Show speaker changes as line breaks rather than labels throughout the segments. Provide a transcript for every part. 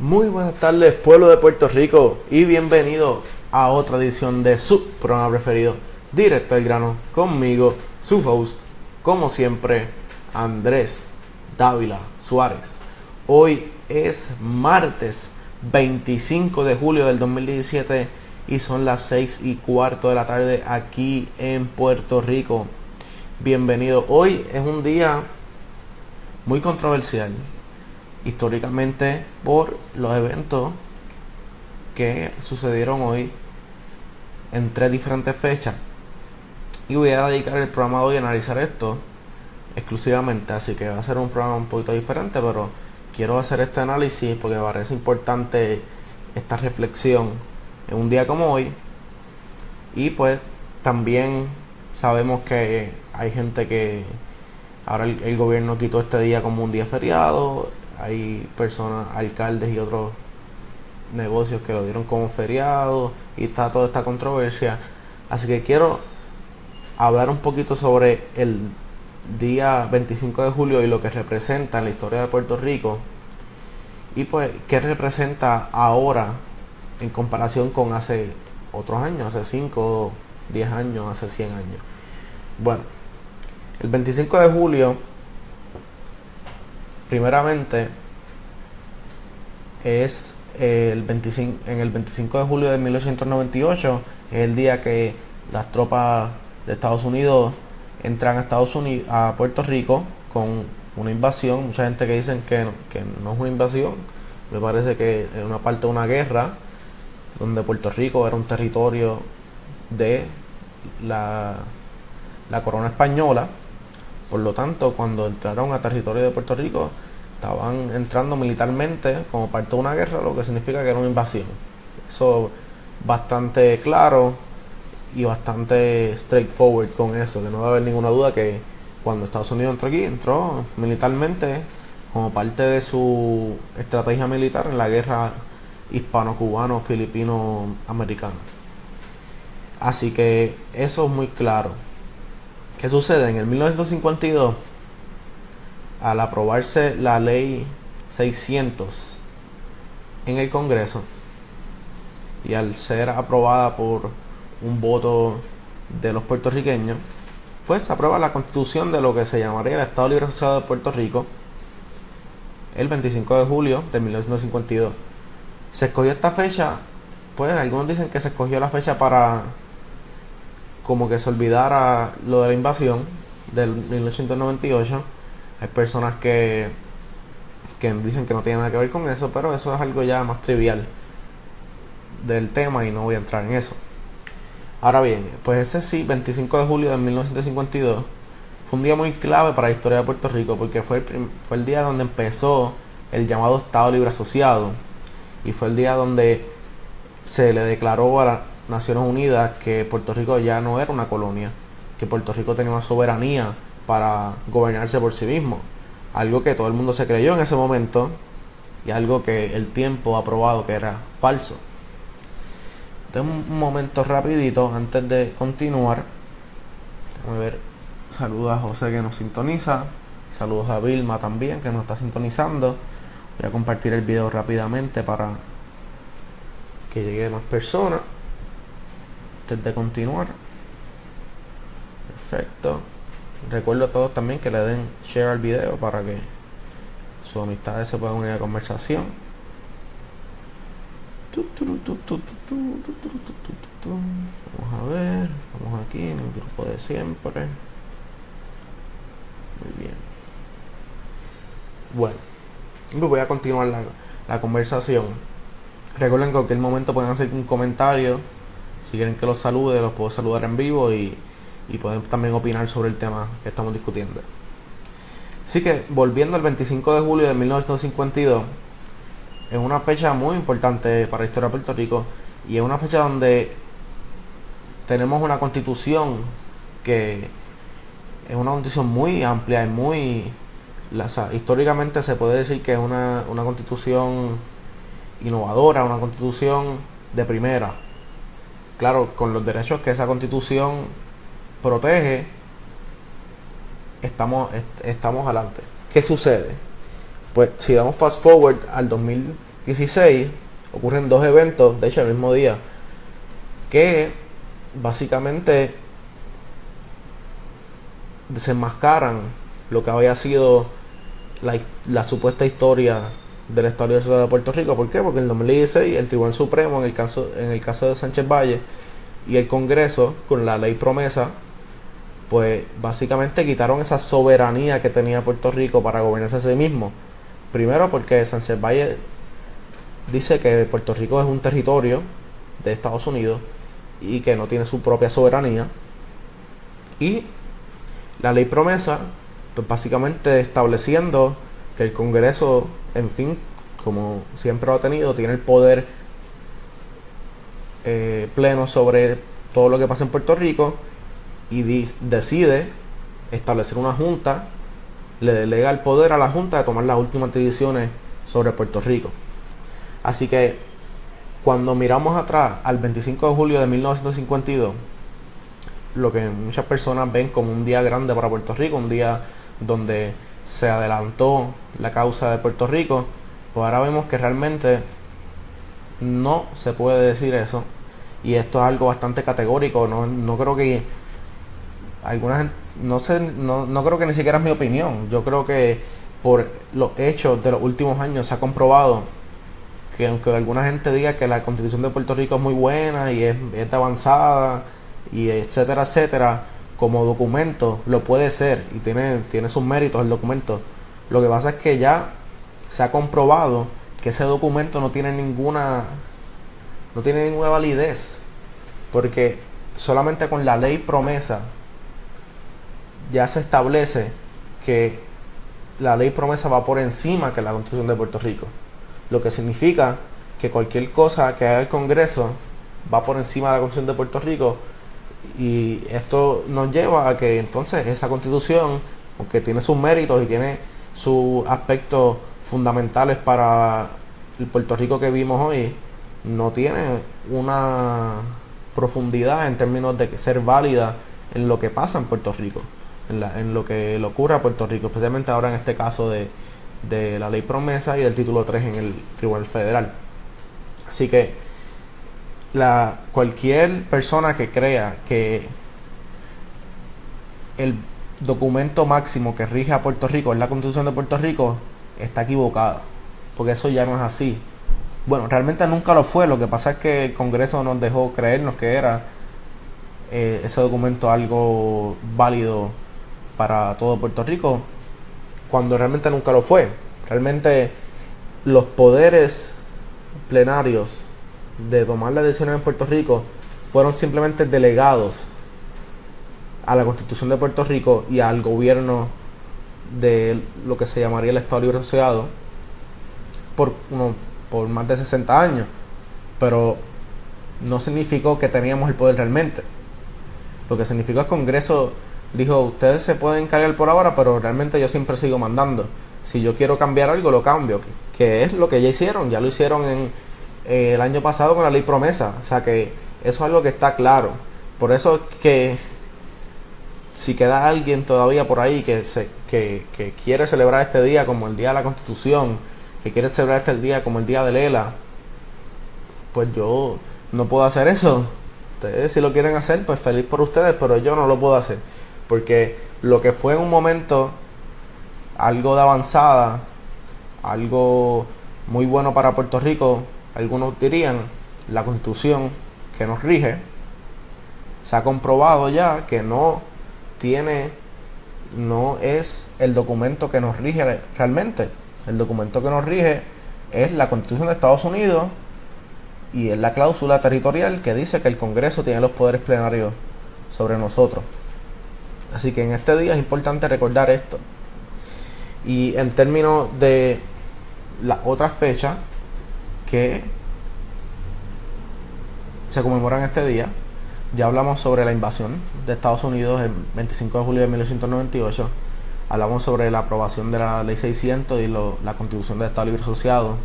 Muy buenas tardes, pueblo de Puerto Rico, y bienvenido a otra edición de su programa preferido, Directo al Grano, conmigo, su host, como siempre, Andrés Dávila Suárez. Hoy es martes 25 de julio del 2017 y son las 6:15 de la tarde aquí en Puerto Rico. Bienvenido. Hoy es un día muy controversial históricamente por los eventos que sucedieron hoy en 3 diferentes fechas, y voy a dedicar el programa de hoy a analizar esto exclusivamente, así que va a ser un programa un poquito diferente, pero quiero hacer este análisis porque me parece importante esta reflexión en un día como hoy. Y pues también sabemos que hay gente que ahora el gobierno quitó este día como un día feriado. Hay personas, alcaldes y otros negocios que lo dieron como feriado, y está toda esta controversia. Así que quiero hablar un poquito sobre el día 25 de julio y lo que representa en la historia de Puerto Rico, y pues qué representa ahora en comparación con hace otros años, hace 5, 10 años, hace 100 años. Bueno, el 25 de julio, primeramente, es en el 25 de julio de 1898, es el día que las tropas de Estados Unidos entran a Puerto Rico con una invasión. Mucha gente que dicen que no es una invasión, me parece que es una parte de una guerra, donde Puerto Rico era un territorio de la corona española. Por lo tanto, cuando entraron a territorio de Puerto Rico, estaban entrando militarmente como parte de una guerra, lo que significa que era una invasión. Eso bastante claro y bastante straightforward con eso, que no debe haber ninguna duda que cuando Estados Unidos entró aquí, entró militarmente como parte de su estrategia militar en la guerra hispano-cubano-filipino-americana. Así que eso es muy claro. ¿Qué sucede? En el 1952, al aprobarse la ley 600 en el Congreso, y al ser aprobada por un voto de los puertorriqueños, pues se aprueba la constitución de lo que se llamaría el Estado Libre Asociado de Puerto Rico el 25 de julio de 1952. Se escogió esta fecha, pues algunos dicen que se escogió la fecha para como que se olvidara lo de la invasión del 1898. Hay personas que dicen que no tiene nada que ver con eso, pero eso es algo ya más trivial del tema y no voy a entrar en eso. Ahora bien, pues ese sí, 25 de julio de 1952, fue un día muy clave para la historia de Puerto Rico, porque fue el día donde empezó el llamado Estado Libre Asociado, y fue el día donde se le declaró a las Naciones Unidas que Puerto Rico ya no era una colonia, que Puerto Rico tenía una soberanía para gobernarse por sí mismo. Algo que todo el mundo se creyó en ese momento, y algo que el tiempo ha probado que era falso. Entonces, un momento rapidito antes de continuar, vamos a ver. Saludos a José, que nos sintoniza. Saludos a Vilma también, que nos está sintonizando. Voy a compartir el video rápidamente para que llegue más personas antes de continuar. Perfecto. Recuerdo a todos también que le den share al video para que sus amistades se puedan unir a la conversación. Vamos a ver, estamos aquí en el grupo de siempre. Muy bien. Bueno, voy a continuar la conversación. Recuerden que en cualquier momento pueden hacer un comentario. Si quieren que los salude, los puedo saludar en vivo, y pueden también opinar sobre el tema que estamos discutiendo. Así que, volviendo al 25 de julio de 1952, es una fecha muy importante para la historia de Puerto Rico, y es una fecha donde tenemos una constitución que es una constitución muy amplia y muy... históricamente se puede decir que es una constitución innovadora, una constitución de primera. Claro, con los derechos que esa constitución protege, estamos adelante. ¿Qué sucede? Pues si damos fast forward al 16 ocurren dos eventos, de hecho el mismo día, que básicamente desenmascaran lo que había sido la supuesta historia del Estado Libre Asociado de Puerto Rico. ¿Por qué? Porque en el 2016 el Tribunal Supremo, en el caso de Sánchez Valle, y el Congreso, con la ley promesa, pues básicamente quitaron esa soberanía que tenía Puerto Rico para gobernarse a sí mismo. Primero porque Sánchez Valle dice que Puerto Rico es un territorio de Estados Unidos y que no tiene su propia soberanía. Y la ley promesa, pues básicamente estableciendo que el Congreso, en fin, como siempre lo ha tenido, tiene el poder pleno sobre todo lo que pasa en Puerto Rico, y decide establecer una junta, le delega el poder a la junta de tomar las últimas decisiones sobre Puerto Rico. Así que cuando miramos atrás al 25 de julio de 1952, lo que muchas personas ven como un día grande para Puerto Rico, un día donde se adelantó la causa de Puerto Rico, pues ahora vemos que realmente no se puede decir eso, y esto es algo bastante categórico. No creo que algunas, no creo que ni siquiera es mi opinión. Yo creo que por los hechos de los últimos años se ha comprobado que, aunque alguna gente diga que la Constitución de Puerto Rico es muy buena y es de avanzada y etcétera, etcétera, como documento lo puede ser y tiene sus méritos el documento. Lo que pasa es que ya se ha comprobado que ese documento no tiene ninguna validez, porque solamente con la ley promesa ya se establece que la ley promesa va por encima que la Constitución de Puerto Rico, lo que significa que cualquier cosa que haga el Congreso va por encima de la Constitución de Puerto Rico. Y esto nos lleva a que entonces esa Constitución, aunque tiene sus méritos y tiene sus aspectos fundamentales para el Puerto Rico que vimos hoy, no tiene una profundidad en términos de ser válida en lo que pasa en Puerto Rico, en lo que le ocurre a Puerto Rico, especialmente ahora en este caso de la ley promesa y del título 3 en el Tribunal Federal. Así que cualquier persona que crea que el documento máximo que rige a Puerto Rico es la Constitución de Puerto Rico está equivocada, porque eso ya no es así. Bueno, realmente nunca lo fue. Lo que pasa es que el Congreso nos dejó creernos que era ese documento algo válido para todo Puerto Rico, cuando realmente nunca lo fue. Realmente los poderes plenarios de tomar las decisiones en Puerto Rico fueron simplemente delegados a la Constitución de Puerto Rico y al gobierno de lo que se llamaría el Estado Libre Asociado por más de 60 años, pero no significó que teníamos el poder realmente. Lo que significó el Congreso dijo: ustedes se pueden cargar por ahora, pero realmente yo siempre sigo mandando. Si yo quiero cambiar algo, lo cambio, que es lo que ya hicieron. Ya lo hicieron el año pasado con la ley promesa. O sea que eso es algo que está claro. Por eso que si queda alguien todavía por ahí que quiere celebrar este día como el Día de la Constitución, que quiere celebrar este día como el Día de Lela, pues yo no puedo hacer eso. Ustedes, si lo quieren hacer, pues feliz por ustedes, pero yo no lo puedo hacer, porque lo que fue en un momento algo de avanzada, algo muy bueno para Puerto Rico, algunos dirían la Constitución que nos rige, se ha comprobado ya que no es el documento que nos rige realmente. El documento que nos rige es la Constitución de Estados Unidos, y es la cláusula territorial que dice que el Congreso tiene los poderes plenarios sobre nosotros. Así que en este día es importante recordar esto. Y en términos de las otras fechas que se conmemoran este día, ya hablamos sobre la invasión de Estados Unidos el 25 de julio de 1898. Hablamos sobre la aprobación de la Ley 600 y la Constitución del Estado Libre Asociado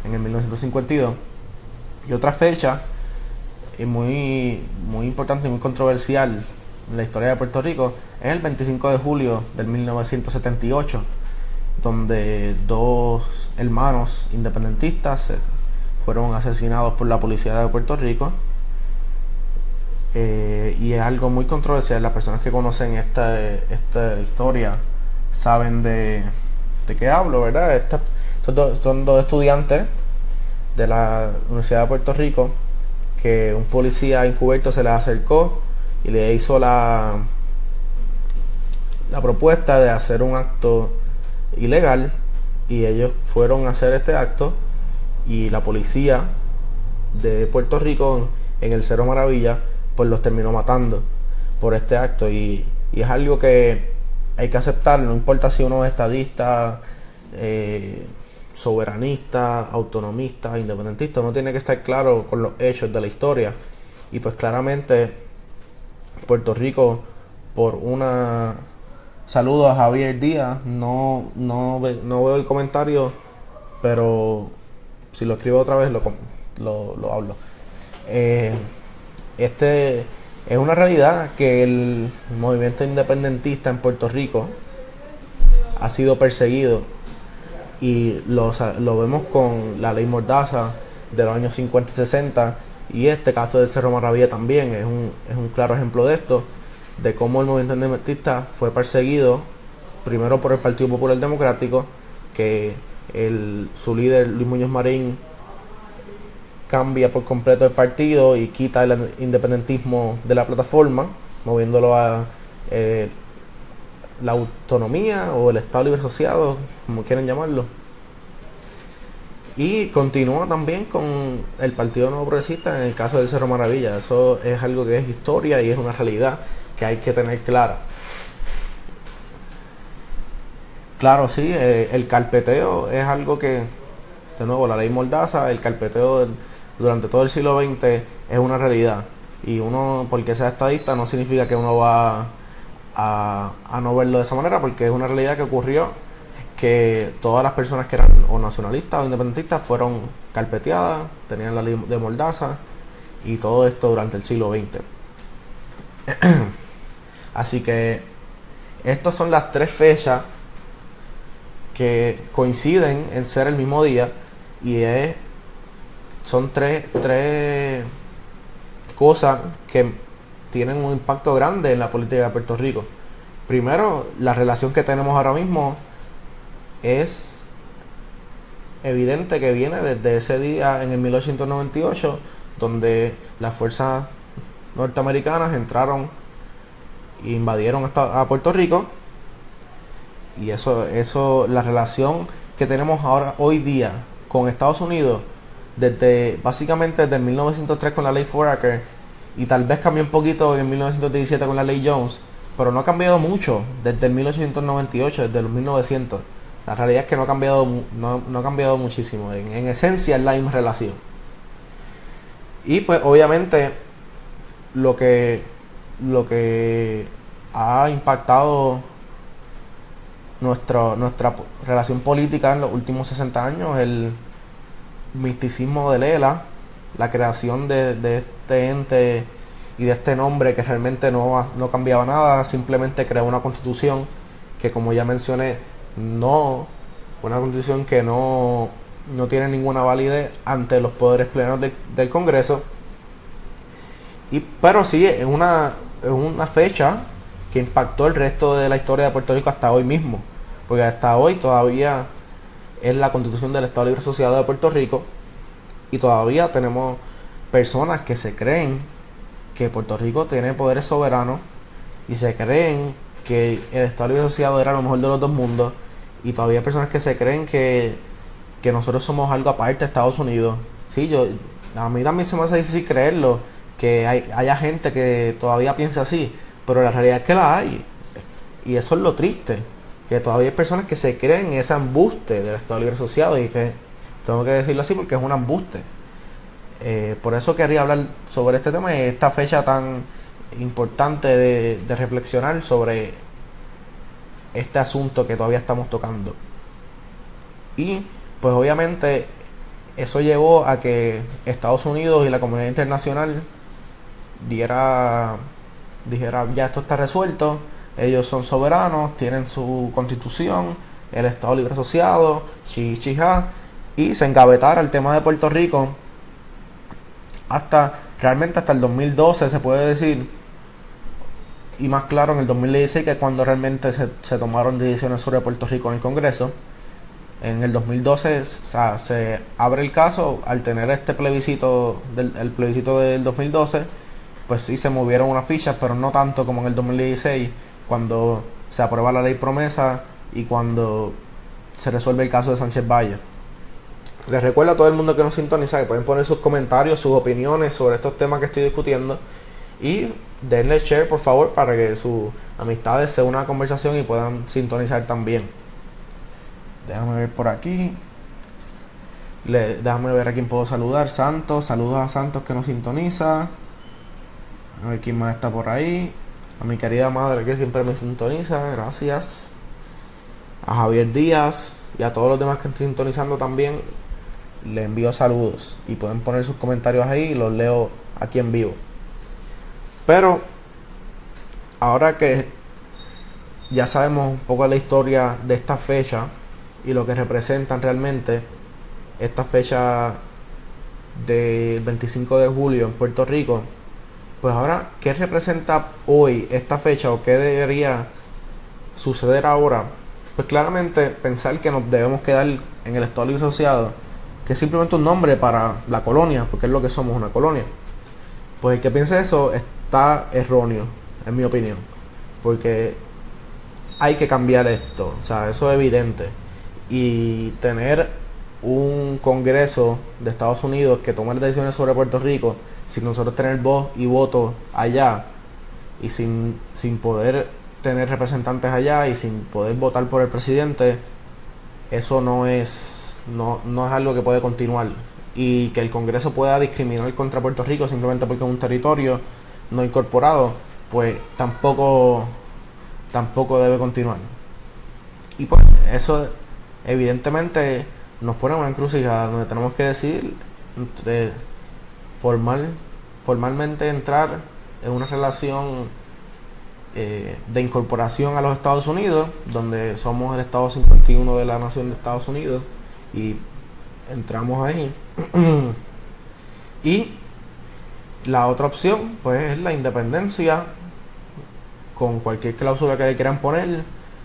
en el 1952. Y otra fecha muy importante y muy controversial en la historia de Puerto Rico es el 25 de julio del 1978. donde dos hermanos independentistas fueron asesinados por la policía de Puerto Rico. Y es algo muy controversial. Las personas que conocen esta historia saben de qué hablo, ¿verdad? Son dos estudiantes de la Universidad de Puerto Rico que un policía encubierto se les acercó y le hizo la propuesta de hacer un acto ilegal, y ellos fueron a hacer este acto, y la policía de Puerto Rico en el Cerro Maravilla pues los terminó matando por este acto. Y es algo que hay que aceptar, no importa si uno es estadista, soberanista, autonomista, independentista, uno tiene que estar claro con los hechos de la historia. Y pues claramente Puerto Rico, por una... Saludo a Javier Díaz, no veo el comentario, pero si lo escribo otra vez lo hablo. Este es una realidad que el movimiento independentista en Puerto Rico ha sido perseguido, y lo vemos con la ley Mordaza de los años 50 y 60, y este caso del Cerro Maravilla también es un claro ejemplo de esto, de cómo el movimiento independentista fue perseguido primero por el Partido Popular Democrático, que su líder Luis Muñoz Marín cambia por completo el partido y quita el independentismo de la plataforma, moviéndolo a la autonomía o el Estado Libre Asociado, como quieren llamarlo. Y continúa también con el Partido Nuevo Progresista en el caso del Cerro Maravilla. Eso es algo que es historia y es una realidad que hay que tener clara. Claro, sí, el carpeteo es algo que, de nuevo, la ley Mordaza, el carpeteo durante todo el siglo XX es una realidad. Y uno, porque sea estadista, no significa que uno va a no verlo de esa manera, porque es una realidad que ocurrió, que todas las personas que eran o nacionalistas o independentistas fueron carpeteadas, tenían la ley de Mordaza, y todo esto durante el siglo XX. Así que estas son las tres fechas que coinciden en ser el mismo día, y son tres cosas que tienen un impacto grande en la política de Puerto Rico. Primero, la relación que tenemos ahora mismo es evidente que viene desde ese día en el 1898, donde las fuerzas norteamericanas entraron e invadieron a Puerto Rico. Y eso, la relación que tenemos hoy día con Estados Unidos, básicamente desde 1903 con la ley Foraker, y tal vez cambió un poquito en 1917 con la ley Jones, pero no ha cambiado mucho desde el 1898, desde los 1900. La realidad es que no ha cambiado muchísimo. En esencia es la misma relación. Y pues obviamente lo que ha impactado nuestra relación política en los últimos 60 años, el misticismo de Lela, la creación de este ente y de este nombre que realmente no cambiaba nada, simplemente creó una constitución que, como ya mencioné, una constitución que no tiene ninguna validez ante los poderes plenos del Congreso. Pero sí es una fecha que impactó el resto de la historia de Puerto Rico hasta hoy mismo, porque hasta hoy todavía es la Constitución del Estado Libre Asociado de Puerto Rico, y todavía tenemos personas que se creen que Puerto Rico tiene poderes soberanos, y se creen que el Estado Libre Asociado era lo mejor de los dos mundos, y todavía hay personas que se creen que nosotros somos algo aparte de Estados Unidos. Sí, a mí también se me hace difícil creerlo, que haya gente que todavía piensa así, pero la realidad es que la hay, y eso es lo triste, que todavía hay personas que se creen ese embuste del Estado Libre Asociado, y que tengo que decirlo así porque es un embuste. Por eso quería hablar sobre este tema y esta fecha tan importante de reflexionar sobre este asunto que todavía estamos tocando. Y pues obviamente eso llevó a que Estados Unidos y la comunidad internacional dijera, ya esto está resuelto, ellos son soberanos, tienen su constitución, el Estado Libre Asociado, chichija, y se engavetara el tema de Puerto Rico realmente hasta el 2012 se puede decir, y más claro en el 2016, que es cuando realmente se tomaron decisiones sobre Puerto Rico en el Congreso. En el 2012 se abre el caso al tener este plebiscito, el plebiscito del 2012, pues sí se movieron unas fichas, pero no tanto como en el 2016, cuando se aprueba la ley promesa y cuando se resuelve el caso de Sánchez Valle. Les recuerdo a todo el mundo que nos sintoniza que pueden poner sus comentarios, sus opiniones sobre estos temas que estoy discutiendo, y denle share por favor para que sus amistades se unan a la conversación y puedan sintonizar también. Déjame ver por aquí. Déjame ver a quién puedo saludar. Santos, saludos a Santos que nos sintoniza. A ver quién más está por ahí. A mi querida madre que siempre me sintoniza, gracias. A Javier Díaz y a todos los demás que están sintonizando también, les envío saludos. Y pueden poner sus comentarios ahí y los leo aquí en vivo. Pero ahora que ya sabemos un poco de la historia de esta fecha y lo que representan realmente esta fecha del 25 de julio en Puerto Rico, pues ahora, ¿qué representa hoy esta fecha o qué debería suceder ahora? Pues claramente pensar que nos debemos quedar en el Estado Libre Asociado, que es simplemente un nombre para la colonia, porque es lo que somos, una colonia. Pues el que piense eso está erróneo, en mi opinión, porque hay que cambiar esto, o sea, eso es evidente. Y tener un Congreso de Estados Unidos que tome decisiones sobre Puerto Rico sin nosotros tener voz y voto allá, y sin poder tener representantes allá y sin poder votar por el presidente, eso no es algo que puede continuar. Y que el Congreso pueda discriminar contra Puerto Rico simplemente porque es un territorio no incorporado, pues tampoco debe continuar. Y pues eso evidentemente nos pone en una encrucijada donde tenemos que decidir entre formalmente entrar en una relación de incorporación a los Estados Unidos, donde somos el Estado 51 de la nación de Estados Unidos, y entramos ahí. Y la otra opción pues es la independencia, con cualquier cláusula que le quieran poner.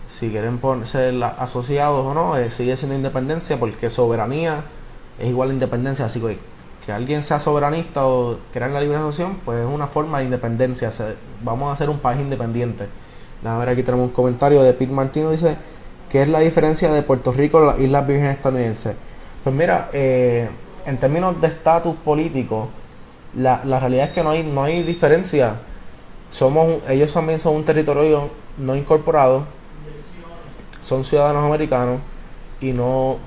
Si quieren ser asociados o no, sigue siendo independencia, porque soberanía es igual a independencia. Así que alguien sea soberanista o crear la libre asociación, pues es una forma de independencia. Vamos a ser un país independiente. A ver, aquí tenemos un comentario de Pete Martino, dice: ¿qué es la diferencia de Puerto Rico y las Islas Vírgenes estadounidenses? Pues mira, en términos de estatus político, la realidad es que no hay diferencia. Ellos también son un territorio no incorporado, son ciudadanos americanos y no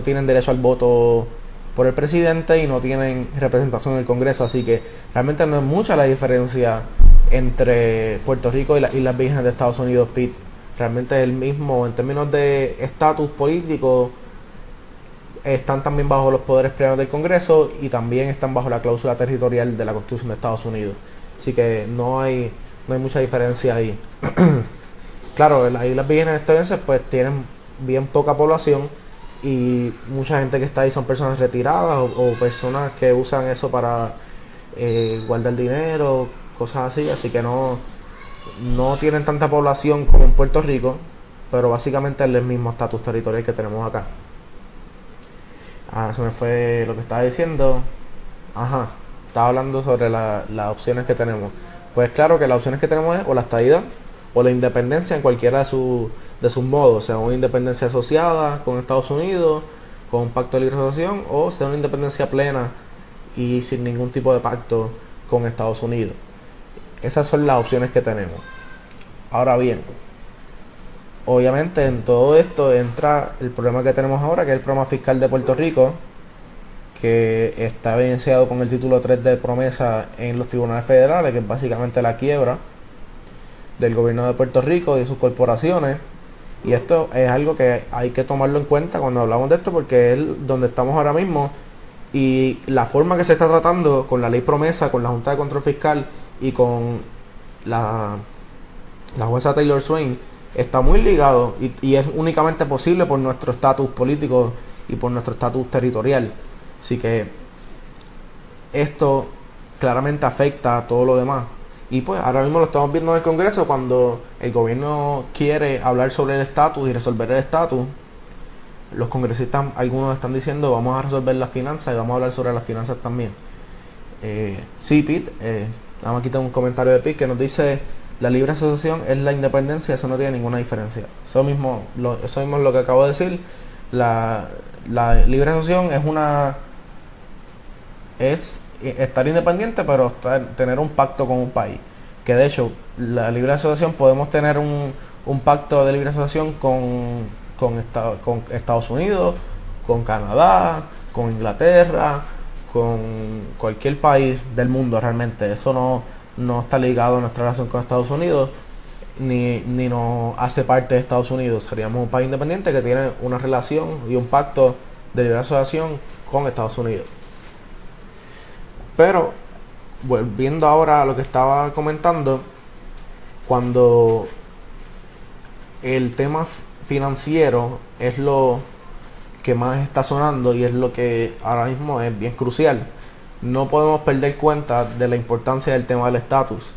tienen derecho al voto por el presidente y no tienen representación en el Congreso. Así que realmente no es mucha la diferencia entre Puerto Rico y las Islas Vírgenes de Estados Unidos, Pete. Realmente es el mismo en términos de estatus político. Están también bajo los poderes plenos del Congreso y también están bajo la cláusula territorial de la Constitución de Estados Unidos. Así que no hay mucha diferencia ahí. Claro, las Islas Vírgenes estadounidenses pues tienen bien poca población, y mucha gente que está ahí son personas retiradas o personas que usan eso para guardar dinero, cosas así que no tienen tanta población como en Puerto Rico, pero básicamente es el mismo estatus territorial que tenemos acá. Se me fue lo que estaba diciendo. Estaba hablando sobre las opciones que tenemos. Pues claro que las opciones que tenemos es o la estadidad o la independencia en cualquiera de sus modos, o sea, una independencia asociada con Estados Unidos, con un pacto de libre asociación, o sea, una independencia plena y sin ningún tipo de pacto con Estados Unidos. Esas son las opciones que tenemos. Ahora bien, obviamente en todo esto entra el problema que tenemos ahora, que es el problema fiscal de Puerto Rico, que está evidenciado con el título 3 de promesa en los tribunales federales, que es básicamente la quiebra del gobierno de Puerto Rico y de sus corporaciones. Y esto es algo que hay que tomarlo en cuenta cuando hablamos de esto, porque es donde estamos ahora mismo, y la forma que se está tratando con la ley promesa, con la Junta de Control Fiscal y con la jueza Taylor Swain, está muy ligado y es únicamente posible por nuestro estatus político y por nuestro estatus territorial. Así que esto claramente afecta a todo lo demás. Y pues ahora mismo lo estamos viendo en el Congreso cuando el gobierno quiere hablar sobre el estatus y resolver el estatus. Los congresistas, algunos están diciendo vamos a resolver las finanzas y vamos a hablar sobre las finanzas también. Sí, Pete, vamos a quitar un comentario de Pete que nos dice la libre asociación es la independencia, eso no tiene ninguna diferencia. Eso mismo es lo que acabo de decir. La libre asociación es estar independiente, pero tener un pacto con un país. Que de hecho, la libre asociación podemos tener un pacto de libre asociación con Estados Unidos, con Canadá, con Inglaterra, con cualquier país del mundo realmente. Eso no está ligado a nuestra relación con Estados Unidos, ni nos hace parte de Estados Unidos. Seríamos un país independiente que tiene una relación y un pacto de libre asociación con Estados Unidos. Pero, volviendo ahora a lo que estaba comentando, cuando el tema financiero es lo que más está sonando y es lo que ahora mismo es bien crucial, no podemos perder cuenta de la importancia del tema del estatus,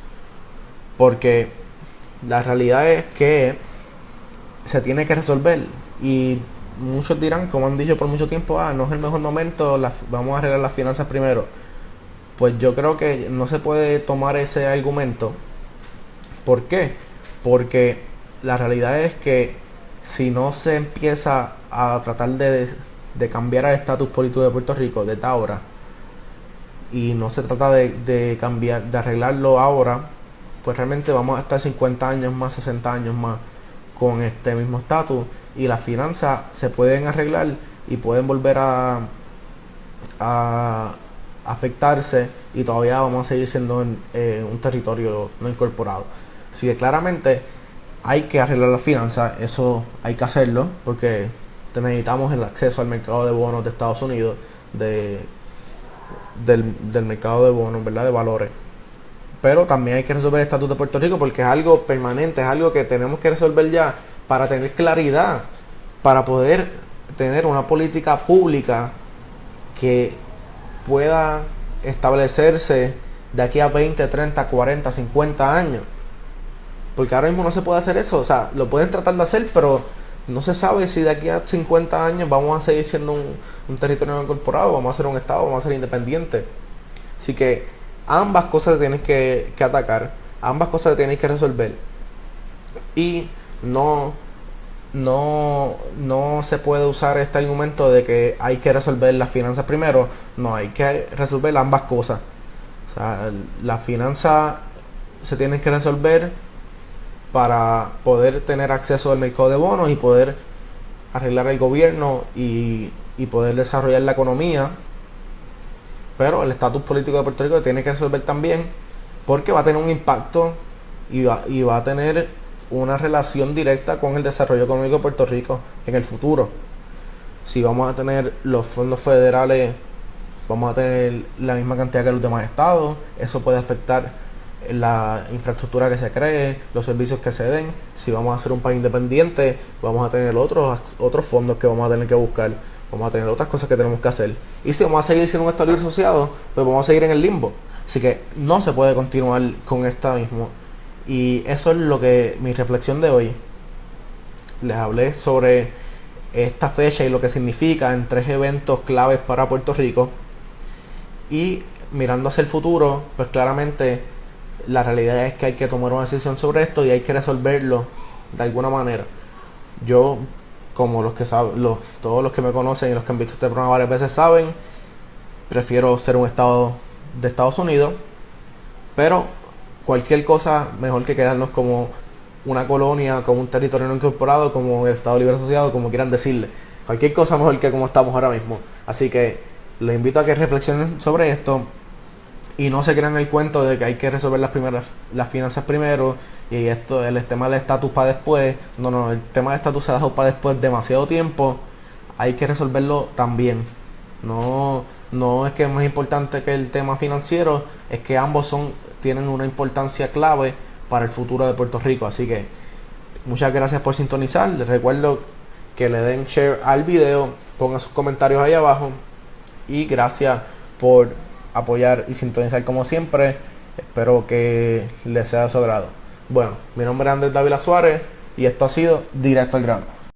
porque la realidad es que se tiene que resolver y muchos dirán, como han dicho por mucho tiempo, no es el mejor momento, vamos a arreglar las finanzas primero. Pues yo creo que no se puede tomar ese argumento. ¿Por qué? Porque la realidad es que si no se empieza a tratar de cambiar el estatus político de Puerto Rico desde ahora, y no se trata de cambiar, de arreglarlo ahora, pues realmente vamos a estar 50 años más, 60 años más con este mismo estatus, y las finanzas se pueden arreglar y pueden volver a afectarse y todavía vamos a seguir siendo un territorio no incorporado. Así que claramente hay que arreglar las finanzas, eso hay que hacerlo porque necesitamos el acceso al mercado de bonos de Estados Unidos, del mercado de bonos, ¿verdad? De valores. Pero también hay que resolver el estatus de Puerto Rico porque es algo permanente, es algo que tenemos que resolver ya para tener claridad, para poder tener una política pública que pueda establecerse de aquí a 20, 30, 40, 50 años. Porque ahora mismo no se puede hacer eso. O sea, lo pueden tratar de hacer, pero no se sabe si de aquí a 50 años vamos a seguir siendo un territorio no incorporado, vamos a ser un estado, vamos a ser independientes. Así que ambas cosas tienes que atacar, ambas cosas tienes que resolver. Y no se puede usar este argumento de que hay que resolver las finanzas primero. No, hay que resolver ambas cosas. O sea, las finanzas se tienen que resolver para poder tener acceso al mercado de bonos y poder arreglar el gobierno y poder desarrollar la economía. Pero el estatus político de Puerto Rico tiene que resolver también, porque va a tener un impacto y va a tener una relación directa con el desarrollo económico de Puerto Rico en el futuro. Si vamos a tener los fondos federales, vamos a tener la misma cantidad que los demás estados, eso puede afectar la infraestructura que se cree, los servicios que se den. Si vamos a ser un país independiente, vamos a tener otros fondos que vamos a tener que buscar, vamos a tener otras cosas que tenemos que hacer. Y si vamos a seguir siendo un estado libre asociado, pues vamos a seguir en el limbo. Así que no se puede continuar con esta mismo. Y eso es lo que mi reflexión de hoy. Les hablé sobre esta fecha y lo que significa en 3 eventos claves para Puerto Rico. Y mirando hacia el futuro, pues claramente la realidad es que hay que tomar una decisión sobre esto y hay que resolverlo de alguna manera. Yo, como los que saben, todos los que me conocen y los que han visto este programa varias veces saben, prefiero ser un estado de Estados Unidos, pero cualquier cosa mejor que quedarnos como una colonia, como un territorio no incorporado, como el estado libre asociado, como quieran decirle. Cualquier cosa mejor que como estamos ahora mismo. Así que les invito a que reflexionen sobre esto y no se crean el cuento de que hay que resolver las finanzas primero y el tema del estatus para después. No, el tema del estatus se ha dejado para después demasiado tiempo. Hay que resolverlo también. No es que es más importante que el tema financiero, es que ambos tienen una importancia clave para el futuro de Puerto Rico. Así que Muchas gracias por sintonizar. Les recuerdo que le den share al video, pongan sus comentarios ahí abajo y gracias por apoyar y sintonizar como siempre. Espero que les sea de su agrado. Bueno, mi nombre es Andrés Dávila Suárez y esto ha sido Directo al Grano.